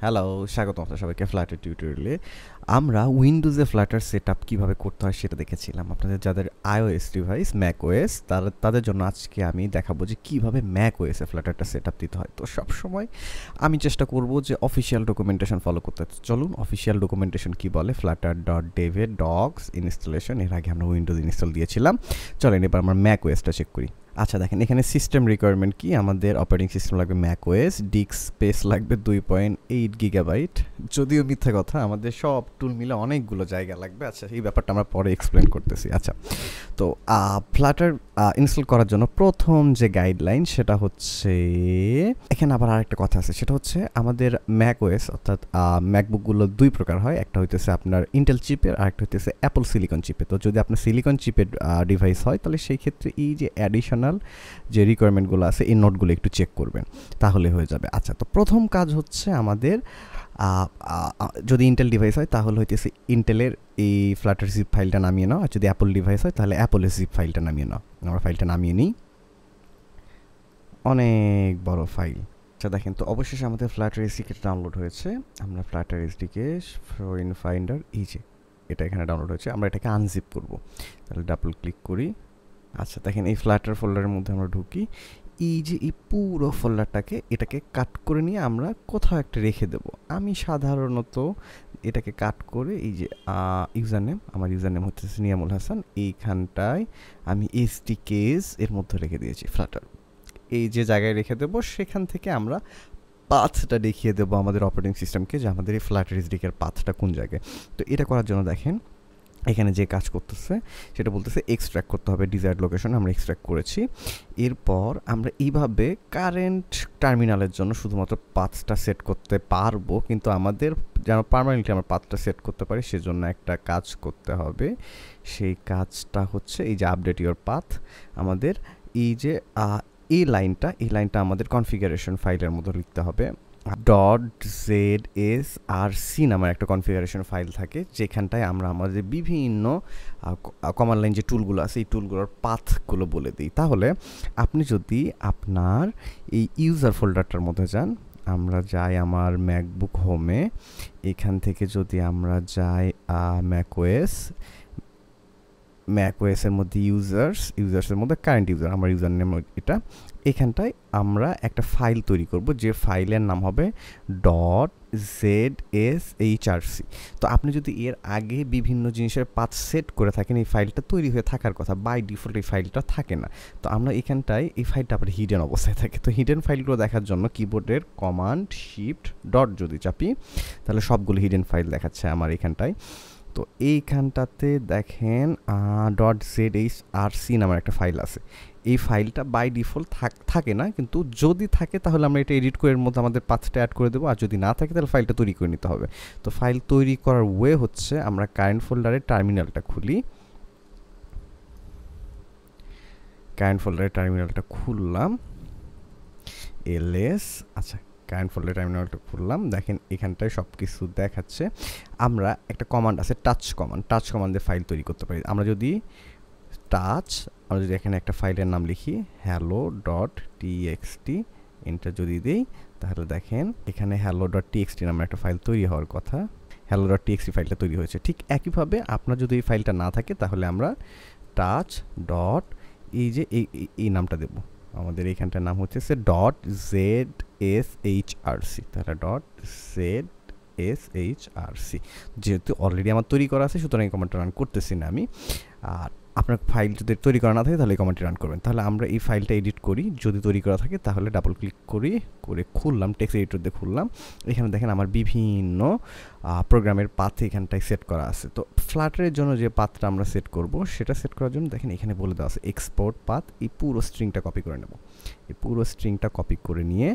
Hello, স্বাগতম আপনাদের সবাইকে ফ্ল্যাটার টিউটোরিয়ালে। আমরা উইন্ডোজে ফ্ল্যাটার সেটআপ কিভাবে করতে হয় সেটা দেখেছিলাম। আপনাদের যাদের আইওএস ডিভাইস, ম্যাকওএস, তাদের জন্য আজকে আমি দেখাবো যে কিভাবে ম্যাকওএসে ফ্ল্যাটারটা সেটআপ দিতে হয়। তো সবসময় আমি চেষ্টা করব যে অফিসিয়াল ডকুমেন্টেশন ফলো করতে। চলুন অফিসিয়াল ডকুমেন্টেশন কি বলে, flutter.dev docs ইনস্টলেশন। এর আগে আমরা উইন্ডোজ ইনস্টল দিয়েছিলাম। চলেন এবার আমরা ম্যাকওএসটা চেক করি। আচ্ছা দেখেন, এখানে সিস্টেম রিকোয়ারমেন্ট কি, আমাদের অপারেটিং সিস্টেম লাগবে ম্যাকওএস, ডিস্ক স্পেস লাগবে 2.8 গিগাবাইট। যদিও মিথ্যা কথা, আমাদের সব টুল মিলে অনেকগুলো জায়গা লাগবে। আচ্ছা, এই ব্যাপারটা আমরা পরে এক্সপ্লেন করতেছি। আচ্ছা, তো ফ্লাটার ইনস্টল করার জন্য প্রথম যে গাইডলাইন সেটা হচ্ছে, এখানে আবার আরেকটা কথা আছে, সেটা হচ্ছে আমাদের ম্যাকওএস অর্থাৎ ম্যাকবুকগুলো দুই প্রকার হয়। একটা হইতেছে আপনার ইন্টেল চিপের, আর একটা হইতেছে অ্যাপল সিলিকন চিপের। তো যদি আপনার সিলিকন চিপের ডিভাইস হয় তাহলে সেই ক্ষেত্রে এই যে অ্যাডিশনাল যে রিকোয়ারমেন্টগুলো আছে এই নোটগুলো একটু চেক করবেন, তাহলে হয়ে যাবে। আচ্ছা, তো প্রথম কাজ হচ্ছে আমাদের যদি ইন্টেল ডিভাইস হয় তাহলে হইতেছে ইন্টেলের এই ফ্লাটার জিপ ফাইলটা নামিয়ে নাও, আর যদি অ্যাপল ডিভাইস হয় তাহলে অ্যাপলের জিপ ফাইলটা নামিয়ে নাও। আমরা ফাইলটা নামিয়ে নিই, অনেক বড় ফাইল। আচ্ছা দেখেন, তো অবশেষে আমাদের ফ্লাটার এসডিকে ডাউনলোড হয়েছে। আমরা ফ্লাটার এসডিকে ইন ফাইন্ডার, এই যে এটা এখানে ডাউনলোড হয়েছে, আমরা এটাকে আনজিপ করব। তাহলে ডাবল ক্লিক করি। আচ্ছা দেখেন, এই ফ্লাটার ফোল্ডারের মধ্যে আমরা ঢুকি। এই যে এই পুরো ফোল্ডারটাকে এটাকে কাট করে নিয়ে আমরা কোথাও একটা রেখে দেব। আমি সাধারণত এটাকে কাট করে এই যে ইউজার নেম, আমার ইউজার নেম হচ্ছে নিয়ামুল হাসান, এইখানটায় আমি এসডিকেস এর মধ্যে রেখে দিয়েছি ফ্লাটার। এই যে জায়গায় রেখে দেবো সেখান থেকে আমরা পাথটা দেখিয়ে দেবো আমাদের অপারেটিং সিস্টেমকে যে আমাদের এই ফ্লাটার এসডিকের পাথটা কোন জায়গায়। তো এটা করার জন্য দেখেন এখানে যে কাজ করতেছে সেটা বলতেছে এক্সট্র্যাক্ট করতে হবে ডিজায়ার্ড লোকেশন। আমরা এক্সট্র্যাক্ট করেছি। এরপর আমরা এইভাবে কারেন্ট টার্মিনালের জন্য শুধুমাত্র পাথটা সেট করতে পারবো, কিন্তু আমাদের যেন পার্মানেন্টলি আমরা পাথটা সেট করতে পারি সেজন্য একটা কাজ করতে হবে। সেই কাজটা হচ্ছে এই যে আপডেট ইওর পাথ। আমাদের এই যে এই লাইনটা আমাদের কনফিগারেশন ফাইলের মধ্যে লিখতে হবে। .zsrc নামের একটা কনফিগারেশন ফাইল থাকে, যেখানটায় আমরা আমাদের বিভিন্ন কমান্ড লাইন যে টুলগুলো আছে এই টুলগুলোর পাথগুলো বলে দিই। তাহলে আপনি যদি আপনার এই ইউজার ফোল্ডারটার মধ্যে যান, আমরা যাই আমার ম্যাকবুক হোমে, এখান থেকে যদি আমরা যাই ম্যাকওএসের মধ্যে ইউজার্সের মধ্যে কারেন্ট ইউজার, আমার ইউজার নেম এটা, এখানটায় আমরা একটা ফাইল তৈরি করব যে ফাইলের নাম হবে .zshrc। তো আপনি যদি এর আগে বিভিন্ন জিনিসের পাথ সেট করে থাকেন, এই ফাইলটা তৈরি হয়ে থাকার কথা, বাই ডিফল্ট এই ফাইলটা থাকে না। তো আমরা এখানটায় এই ফাইলটা আবার হিডেন অবস্থায় থাকে। তো হিডেন ফাইলগুলো দেখার জন্য কিবোর্ডের কমান্ড শিফট ডট যদি চাপি তাহলে সবগুলো হিডেন ফাইল দেখাচ্ছে আমার এখানটায়। তো এইখানটাতে দেখেন .zhrc নামের একটা ফাইল আছে। এই ফাইলটা বাই ডিফল্ট থাকে না, কিন্তু যদি থাকে তাহলে আমরা এটা এডিট করে এর মধ্যে আমাদের পাথটা অ্যাড করে দেবো, আর যদি না থাকে তাহলে ফাইলটা তৈরি করে নিতে হবে। তো ফাইল তৈরি করার ওয়ে হচ্ছে, আমরা কারেন্ট ফোল্ডারের টার্মিনালটা খুলি, খুললাম ls। আচ্ছা, কারেন্ট ফোল্ডার টার্মিনালটা খুললাম, দেখেন এখানটায় সব কিছু দেখাচ্ছে। আমরা একটা কমান্ড আছে টাচ কমান্ড দিয়ে ফাইল তৈরি করতে পারি। আমরা যদি এখানে একটা ফাইলের নাম লিখি hello.txt, এন্টার যদি দিই তাহলে দেখেন এখানে hello.txt নামের একটা ফাইল তৈরি হওয়ার কথা। hello.txt ফাইলটা তৈরি হয়েছে। ঠিক একইভাবে আপনার যদি এই ফাইলটা না থাকে তাহলে আমরা টাচ ডট এই যে এই নামটা দেব, আমাদের এইখানটার নাম হচ্ছে .zshrc। তাহলে .zshrc যেহেতু অলরেডি আমার তৈরি করা আছে সুতরাং এই কমান্ডটা রান করতেছি না আমি। আর আপনার ফাইল যদি তৈরি করা না থাকে তাহলে এই কমান্ডটি রান করবেন। তাহলে আমরা এই ফাইলটা এডিট করি, যদি তৈরি করা থাকে তাহলে ডাবল ক্লিক করে খুললাম, টেক্সট এডিটর দিয়ে খুললাম। এখানে দেখেন আমার বিভিন্ন প্রোগ্রামের পাথ এখানটায় সেট করা আছে। তো ফ্লাটারের জন্য যে পাথটা আমরা সেট করব সেটা সেট করার জন্য দেখেন এখানে বলে দেওয়া আছে এক্সপোর্ট পাথ। এই পুরো স্ট্রিংটা কপি করে নেব, এই পুরো স্ট্রিংটা কপি করে নিয়ে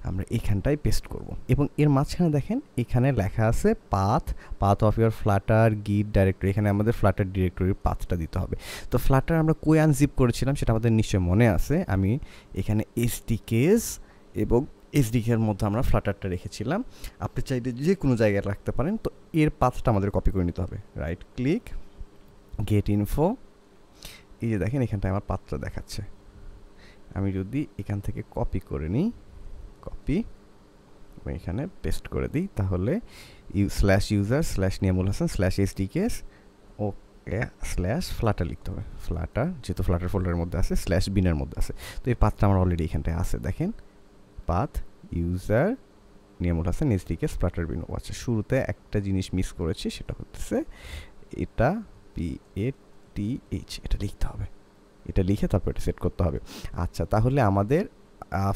আমরা এখানটায় পেস্ট করব, এবং এর মাঝখানে দেখেন এখানে লেখা আছে পাথ অফ ইউর ফ্লাটার গিট ডাইরেক্টরি। এখানে আমাদের ফ্লাটার ডিরেক্টরির পাথটা দিতে হবে। তো ফ্লাটার আমরা কই আনজিপ করেছিলাম সেটা আমাদের নিশ্চয় মনে আছে। আমি এখানে এসডিকেস এবং এসডিকের মধ্যে আমরা ফ্লাটারটা রেখেছিলাম। আপনি চাইলে যে কোনো জায়গায় রাখতে পারেন। তো এর পাথটা আমাদের কপি করে নিতে হবে। রাইট ক্লিক, গেট ইনফো, এই যে দেখেন এখানটায় আমার পাথটা দেখাচ্ছে। আমি যদি এখান থেকে কপি করে নিই, কপি, এখানে পেস্ট করে দিই, তাহলে /user/নিয়ামুল হাসান/sdks ওকে /flutter লিখতে হবে। ফ্লাটার যেহেতু ফ্লাটার ফোল্ডারের মধ্যে আছে, /bin-এর মধ্যে আছে, তো এই পাথটা আমার অলরেডি এখানটায় আছে। দেখেন path user Niamul Hasan sdks flutter bin। আচ্ছা, শুরুতে একটা জিনিস মিস করেছি, সেটা হচ্ছে এটা path এটা লিখতে হবে, এটা লিখে তারপর এটা সেট করতে হবে। আচ্ছা, তাহলে আমাদের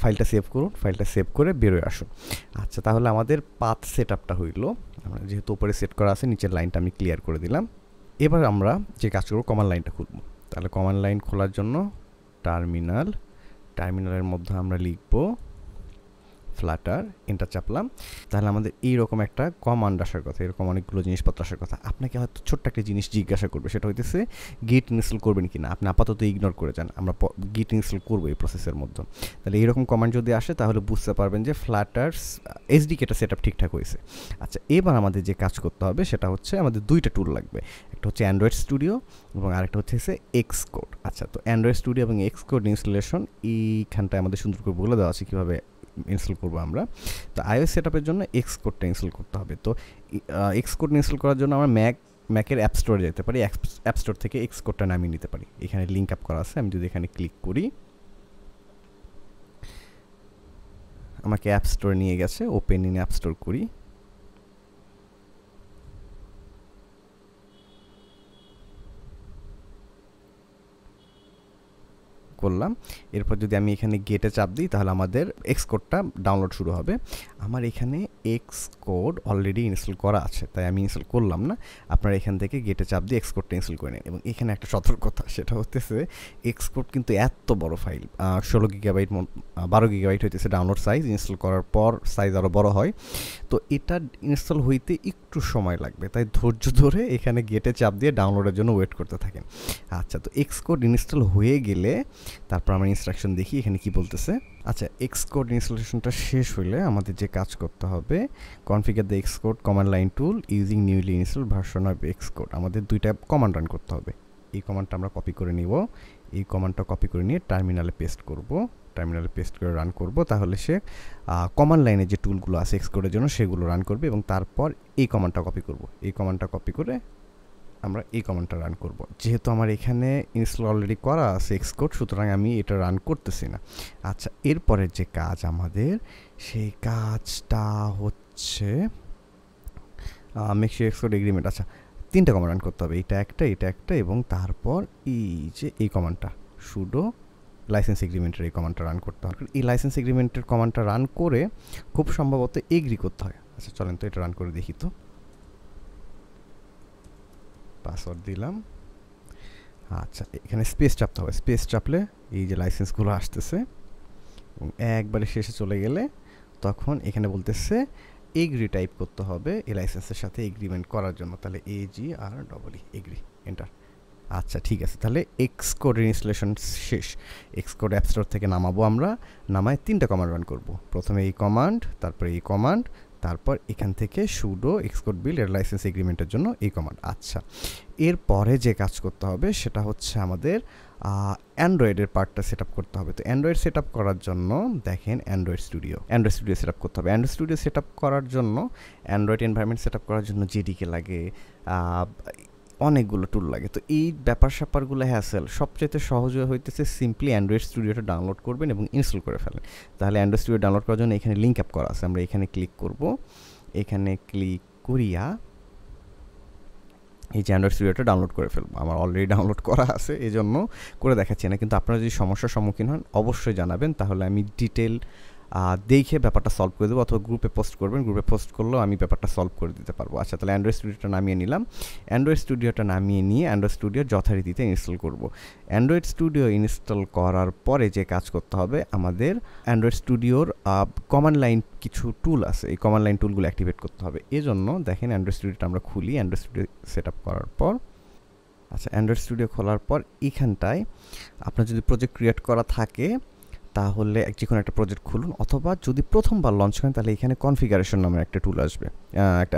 ফাইলটা সেভ করুন, ফাইলটা সেভ করে বেরোয় আসুন। আচ্ছা, তাহলে আমাদের পাথ সেট আপটা হইল, আমরা যেহেতু উপরে সেট করা আছে নিচের লাইনটা আমি ক্লিয়ার করে দিলাম। এবার আমরা যে কাজ করবো কমান্ড লাইনটা খুলবো। তাহলে কমান্ড লাইন খোলার জন্য টার্মিনালের মধ্যে আমরা লিখব ফ্লাটার, এন্টার চাপলাম। তাহলে আমাদের এইরকম একটা কমান্ড আসার কথা, এরকম অনেকগুলো জিনিসপত্র আসার কথা। আপনাকে হয়তো ছোট্ট একটা জিনিস জিজ্ঞাসা করবে, সেটা হইতেছে গিট ইনস্টল করবেন কিনা। আপনি আপাতত ইগনোর করে যান, আমরা গিট ইনস্টল করবো এই প্রসেসের মধ্যে। তাহলে এইরকম কমান্ড যদি আসে তাহলে বুঝতে পারবেন যে ফ্লাটার এসডিকেটা সেট আপ ঠিকঠাক হয়েছে। আচ্ছা, এবার আমাদের যে কাজ করতে হবে সেটা হচ্ছে আমাদের দুইটা টুল লাগবে, একটা হচ্ছে অ্যান্ড্রয়েড স্টুডিও এবং আরেকটা হচ্ছে এক্সকোড। আচ্ছা, তো অ্যান্ড্রয়েড স্টুডিও এবং এক্সকোড ইনস্টলেশন এইখানটায় আমাদের সুন্দর করে বলে দেওয়া আছে কীভাবে ইনস্টল করবো আমরা। তো আইওএস সেটআপের জন্য এক্সকোডটা ইনস্টল করতে হবে। তো এক্সকোড ইনস্টল করার জন্য আমরা ম্যাকের অ্যাপ স্টোরে যেতে পারি, অ্যাপ স্টোর থেকে এক্সকোডটা নামিয়ে নিতে পারি। এখানে লিঙ্ক আপ করা আছে, আমি যদি এখানে ক্লিক করি আমাকে অ্যাপ স্টোরে নিয়ে গেছে, ওপেন ইন অ্যাপ স্টোর করি। করলাম। এরপর যদি আমি এখানে গেটে চাপ দিই তাহলে আমাদের এক্সকোডটা ডাউনলোড শুরু হবে। আমার এখানে এক্সকোড অলরেডি ইনস্টল করা আছে, তাই আমি ইনস্টল করলাম না। আপনারা এখান থেকে গেটে চাপ দিয়ে এক্সকোডটা ইনস্টল করে নিন। এবং এখানে একটা সতর্কতা, সেটা হতেছে এক্সকোড কিন্তু এত বড় ফাইল, 16 GB 12 GB হইতেছে ডাউনলোড সাইজ। ইনস্টল করার পর সাইজ আরও বড় হয়, তো এটা ইনস্টল হইতে একটু সময় লাগবে, তাই ধৈর্য ধরে এখানে গেটে চাপ দিয়ে ডাউনলোডের জন্য ওয়েট করতে থাকেন। আচ্ছা, তো এক্সকোড ইনস্টল হয়ে গেলে তারপর আমরা ইনস্ট্রাকশন দেখি এখানে কি বলতেছে। আচ্ছা, এক্সকোড ইনস্টলেশনটা শেষ হলে আমাদের যে কাজ করতে হবে, configure the Xcode command line tool using newly install version of Xcode. আমাদের দুইটা কমান্ড রান করতে হবে। এই কমান্ডটা আমরা কপি করে নিব, এই কমান্ডটা কপি করে নিয়ে টার্মিনালে পেস্ট করব, টার্মিনালে পেস্ট করে রান করব। তাহলে সে কমান্ড লাইনে যে টুলগুলো আছে এক্সকোডের জন্য সেগুলো রান করবে। এবং তারপর এই কমান্ডটা কপি করব, এই কমান্ডটা কপি করে আমরা এই কমান্ডটা রান করব। যেহেতু আমার এখানে ইনস্টল অলরেডি করা আছে এক্সকোড, সুতরাং আমি এটা রান করতেছি না। আচ্ছা, এরপরের যে কাজ আমাদের, সেই কাজটা হচ্ছে মেক শিওর এক্সকোড এগ্রিমেন্ট। আচ্ছা, তিনটা কমান্ড রান করতে হবে, এটা একটা এবং তারপর এই যে এই কমান্ডটা সুডো লাইসেন্স এগ্রিমেন্টের এই কমান্ডটা রান করতে হবে। এই লাইসেন্স এগ্রিমেন্টের কমান্ডটা রান করে খুব সম্ভবত এগ্রি করতে হয়। আচ্ছা, চলেন তো এটা রান করে দেখি। তো পাসওয়ার্ড দিলাম। আচ্ছা, এখানে স্পেস চাপতে হবে, স্পেস চাপলে এই যে লাইসেন্সগুলো আসতেছে এবং একবারে শেষে চলে গেলে তখন এখানে বলতেছে এগ্রি টাইপ করতে হবে এই লাইসেন্সের সাথে এগ্রিমেন্ট করার জন্য। তাহলে AGREE এগ্রি, এন্টার। আচ্ছা, ঠিক আছে, তাহলে এক্সকোড ইনস্টলেশন শেষ। এক্সকোড অ্যাপ স্টোর থেকে নামাবো আমরা, নামায় তিনটা কমান্ড রান করব। প্রথমে এই কমান্ড, তারপরে এই কমান্ড, তারপর এখান থেকে সুডো এক্সকোড বিল্ড এর লাইসেন্স এগ্রিমেন্টের জন্য এই কমান্ড। আচ্ছা, এরপরে যে কাজ করতে হবে সেটা হচ্ছে আমাদের অ্যান্ড্রয়েডের পার্টটা সেট আপ করতে হবে। তো অ্যান্ড্রয়েড সেট আপ করার জন্য দেখেন অ্যান্ড্রয়েড স্টুডিও সেট আপ করতে হবে। অ্যান্ড্রয়েড স্টুডিও সেট আপ করার জন্য, অ্যান্ড্রয়েড এনভায়রনমেন্ট সেট আপ করার জন্য জেডিকে লাগে, অনেকগুলো টুল লাগে। তো এই ব্যাপার স্যাপারগুলো হ্যাসেল, সবচেয়ে সহজ হইতেছে সিম্পলি অ্যান্ড্রয়েড স্টুডিওটা ডাউনলোড করবেন এবং ইনস্টল করে ফেলেন। তাহলে অ্যান্ড্রয়েড স্টুডিও ডাউনলোড করার জন্য এখানে লিঙ্ক আপ করা আছে, আমরা এখানে ক্লিক করব। এখানে ক্লিক করিয়া এই যে অ্যান্ড্রয়েড স্টুডিওটা ডাউনলোড করে ফেলবো। আমার অলরেডি ডাউনলোড করা আছে, এই জন্য করে দেখাচ্ছি না। কিন্তু আপনারা যদি সমস্যার সম্মুখীন হন অবশ্যই জানাবেন, তাহলে আমি ডিটেল দেখে ব্যাপারটা সলভ করে দেবো, অথবা গ্রুপে পোস্ট করবেন, গ্রুপে পোস্ট করলেও আমি ব্যাপারটা সলভ করে দিতে পারবো। আচ্ছা, তাহলে অ্যান্ড্রয়েড স্টুডিওটা নামিয়ে নিলাম। অ্যান্ড্রয়েড স্টুডিওটা নামিয়ে নিয়ে অ্যান্ড্রয়েড স্টুডিও যথারীতিতে ইনস্টল করব। অ্যান্ড্রয়েড স্টুডিও ইনস্টল করার পরে যে কাজ করতে হবে, আমাদের অ্যান্ড্রয়েড স্টুডিওর কমান্ড লাইন কিছু টুল আছে, এই কমান্ড লাইন টুলগুলো অ্যাক্টিভেট করতে হবে। এজন্য দেখেন অ্যান্ড্রয়েড স্টুডিওটা আমরা খুলি। অ্যান্ড্রয়েড স্টুডিও সেট আপ করার পর, আচ্ছা, অ্যান্ড্রয়েড স্টুডিও খোলার পর এখানটায় আপনার যদি প্রজেক্ট ক্রিয়েট করা থাকে তাহলে যে কোনো একটা প্রজেক্ট খুলুন, অথবা যদি প্রথমবার লঞ্চ করেন তাহলে এখানে কনফিগারেশন নামের একটা টুল আসবে, একটা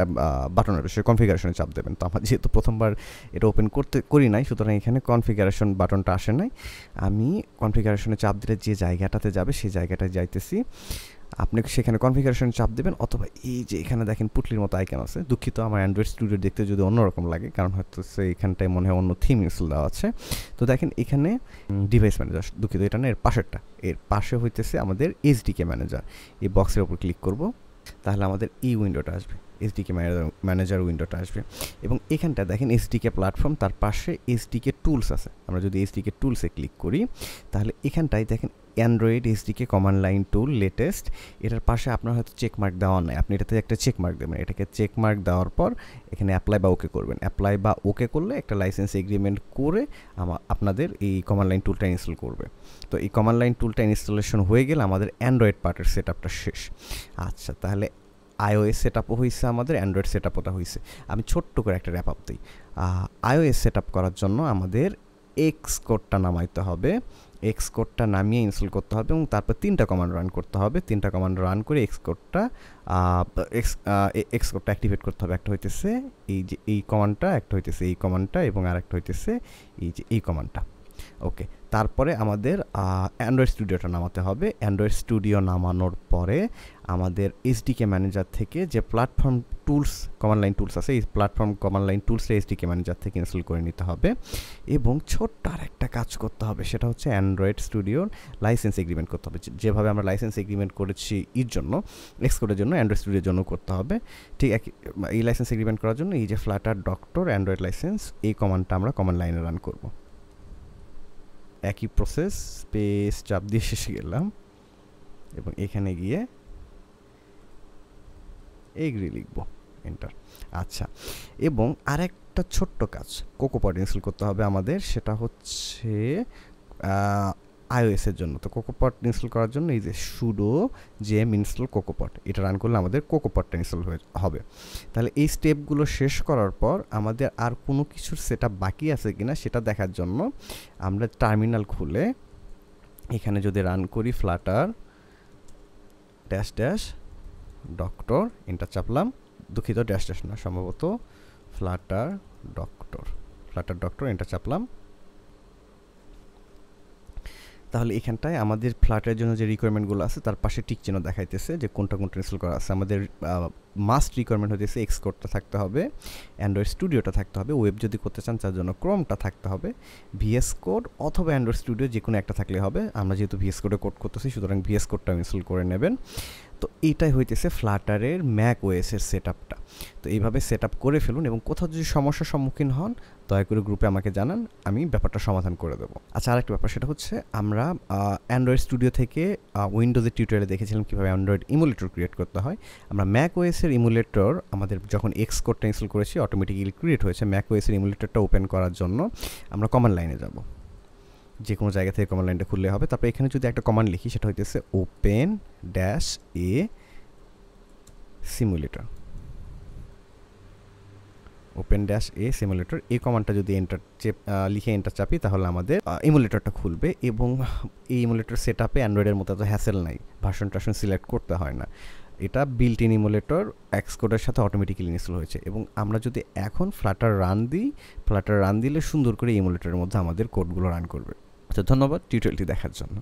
বাটন আসবে, সেই কনফিগারেশনে চাপ দেবেন। তো আমার যেহেতু প্রথমবার এটা ওপেন করি নাই, সুতরাং এখানে কনফিগারেশন বাটনটা আসে নাই। আমি কনফিগারেশনে চাপ দিলে যে জায়গাটাতে যাবে সেই জায়গাটায় যাইতেছি। আপনি সেখানে কনফিগারেশন চাপ দেবেন, অথবা এই যে এখানে দেখেন পুটলির মতো আইকন আছে, দুঃখিত আমার অ্যান্ড্রয়েড স্টুডিও দেখতে যদি অন্যরকম লাগে, কারণ হয়তো এখানটায় মনে হয় অন্য থিম ইনস্টল দেওয়া আছে। তো দেখেন এখানে ডিভাইস ম্যানেজার, দুঃখিত এটা না, এর পাশেরটা, এর পাশে হইতেছে আমাদের এসডিকে ম্যানেজার। এই বক্সের উপর ক্লিক করব, তাহলে আমাদের এই উইন্ডোটা আসবে, এসডিকে ম্যানেজার উইন্ডোটা আসবে। এবং এখানটা দেখেন এসডিকে প্ল্যাটফর্ম, তার পাশে এসডিকে টুলস আছে। আমরা যদি এসডিকে টুলসে ক্লিক করি, তাহলে এখানটায় দেখেন অ্যান্ড্রয়েড এসডিকে কমান্ড লাইন টুল লেটেস্ট, এটার পাশে আপনার হয়তো চেকমার্ক দেওয়া নেই, আপনি এটাতে একটা চেকমার্ক দেবেন। এটাকে চেকমার্ক দেওয়ার পর এখানে অ্যাপ্লাই বা ওকে করবেন। অ্যাপ্লাই বা ওকে করলে একটা লাইসেন্স এগ্রিমেন্ট করে আপনাদের এই কমান্ড লাইন টুলটা ইনস্টল করবে। তো এই কমান্ড লাইন টুলটা ইনস্টলেশন হয়ে গেলে আমাদের অ্যান্ড্রয়েড পার্টের সেট আপটা শেষ। আচ্ছা, তাহলে আইওএস সেট আপও হয়েছে, আমাদের অ্যান্ড্রয়েড সেট আপটা হয়েছে। আমি ছোট্ট করে একটা র্যাপ আপ দিই। আইওএস সেট আপ করার জন্য আমাদের এক্স কোডটা নামাইতে হবে, এক্স কোডটা নামিয়ে ইনস্টল করতে হবে, এবং তারপর 3টা কমান্ড রান করতে হবে। 3টা কমান্ড রান করে এক্স কোডটা অ্যাক্টিভেট করতে হবে। একটা হইতেছে এই যে এই কমান্ডটা, একটা হইতেছে এই কমান্ডটা, এবং আরেকটা হইতেছে এই যে এই কমান্ডটা। ওকে, তারপরে আমাদের অ্যান্ড্রয়েড স্টুডিওটা নামাতে হবে। অ্যান্ড্রয়েড স্টুডিও নামানোর পরে আমাদের এসডিকে ম্যানেজার থেকে যে platform tools command line tools আছে, এই প্ল্যাটফর্ম কমান্ড লাইন টুলসটা এসডিকে ম্যানেজার থেকে ইনস্টল করে নিতে হবে। এবং ছোট্ট আর একটা কাজ করতে হবে, সেটা হচ্ছে অ্যান্ড্রয়েড স্টুডিওর লাইসেন্স এগ্রিমেন্ট করতে হবে। যেভাবে আমরা লাইসেন্স এগ্রিমেন্ট করেছি এর জন্য, এক্সকোডের জন্য, অ্যান্ড্রয়েড স্টুডিওর জন্য করতে হবে। ঠিক এই লাইসেন্স এগ্রিমেন্ট করার জন্য এই যে ফ্লাটার ডক্টর অ্যান্ড্রয়েড লাইসেন্স, এই কমান্ডটা আমরা কমান্ড লাইনে রান করব। একই প্রসেস, স্পেস চাপ দিয়ে শেষে গেলাম, এবং এখানে গিয়ে এগ্রি লিখব, এন্টার। আচ্ছা, এবং আরেকটা ছোট্ট কাজ, কোকোপড ইনস্টল করতে হবে আমাদের, সেটা হচ্ছে আইওএসের জন্য। তো কোকোপড ইনস্টল করার জন্য এই যে সুডো জেম ইনস্টল কোকোপড, এটা রান করলে আমাদের কোকোপডটা ইনস্টল হবে। তাহলে এই স্টেপগুলো শেষ করার পর আমাদের আর কোনো কিছুর সেট আপ বাকি আছে কিনা সেটা দেখার জন্য আমরা টার্মিনাল খুলে এখানে যদি রান করি Flutter dash dash doctor, enter চাপলাম, দুঃখিত ড্যাশ ড্যাশ না, সম্ভবত ফ্লাটার ডক্টর, এন্টার চাপলাম। তাহলে এখানটায় আমাদের ফ্লাটারের জন্য যে রিকোয়ারমেন্টগুলো আছে তার পাশে টিক চিহ্ন দেখাইতেছে যে কোনটা ইনস্টল করা আছে। আমাদের মাস্ট রিকোয়ারমেন্ট হইতেছে এক্স কোডটা থাকতে হবে, অ্যান্ড্রয়েড স্টুডিওটা থাকতে হবে, ওয়েব যদি করতে চান তার জন্য ক্রোমটা থাকতে হবে, ভিএস কোড অথবা অ্যান্ড্রয়েড স্টুডিও যে কোনো একটা থাকলে হবে। আমরা যেহেতু ভিএস কোডে কোড করতেছি, সুতরাং ভিএস কোডটাও ইনস্টল করে নেবেন। তো এইটাই হইতেছে ফ্লাটারের ম্যাক ওএসের সেট আপটা। তো এইভাবে সেট আপ করে ফেলুন, এবং কোথাও যদি সমস্যার সম্মুখীন হন দয়া করে গ্রুপে আমাকে জানান, আমি ব্যাপারটা সমাধান করে দেবো। আচ্ছা, আরেকটা ব্যাপার, সেটা হচ্ছে আমরা অ্যান্ড্রয়েড স্টুডিও থেকে উইন্ডোজের টিউটোরিয়ালে দেখেছিলাম কীভাবে অ্যান্ড্রয়েড ইমুলেটর ক্রিয়েট করতে হয়। আমরা ম্যাক ওএসের ইমুলেটর আমাদের যখন এক্স কোডটা ইনস্টল করেছি অটোমেটিক্যালি ক্রিয়েট হয়েছে। ম্যাক ওএসের ইমুলেটরটা ওপেন করার জন্য আমরা কমান্ড লাইনে যাব, যে কোনো জায়গা থেকে কমান্ড লাইনটা খুললে হবে। তারপর এখানে যদি একটা কমান্ড লিখি, সেটা হইতেছে open dash a simulator, open dash a simulator. এই কমান্ডটা যদি লিখে এন্টার চাপি, তাহলে আমাদের ইমুলেটরটা খুলবে। এবং এই ইমুলেটর সেট আপে অ্যান্ড্রয়েডের মতো এত হ্যাসেল নাই, ভার্সন টার্সন সিলেক্ট করতে হয় না। এটা বিল্ট ইন ইমুলেটর এক্স কোডের সাথে অটোমেটিক্যালি ইনস্টল হয়েছে। এবং আমরা যদি এখন ফ্লাটার রান দিই, ফ্লাটার রান দিলে সুন্দর করে ইমুলেটরের মধ্যে আমাদের কোডগুলো রান করবে। তো ধন্যবাদ টিউটোরিয়ালটি দেখার জন্য।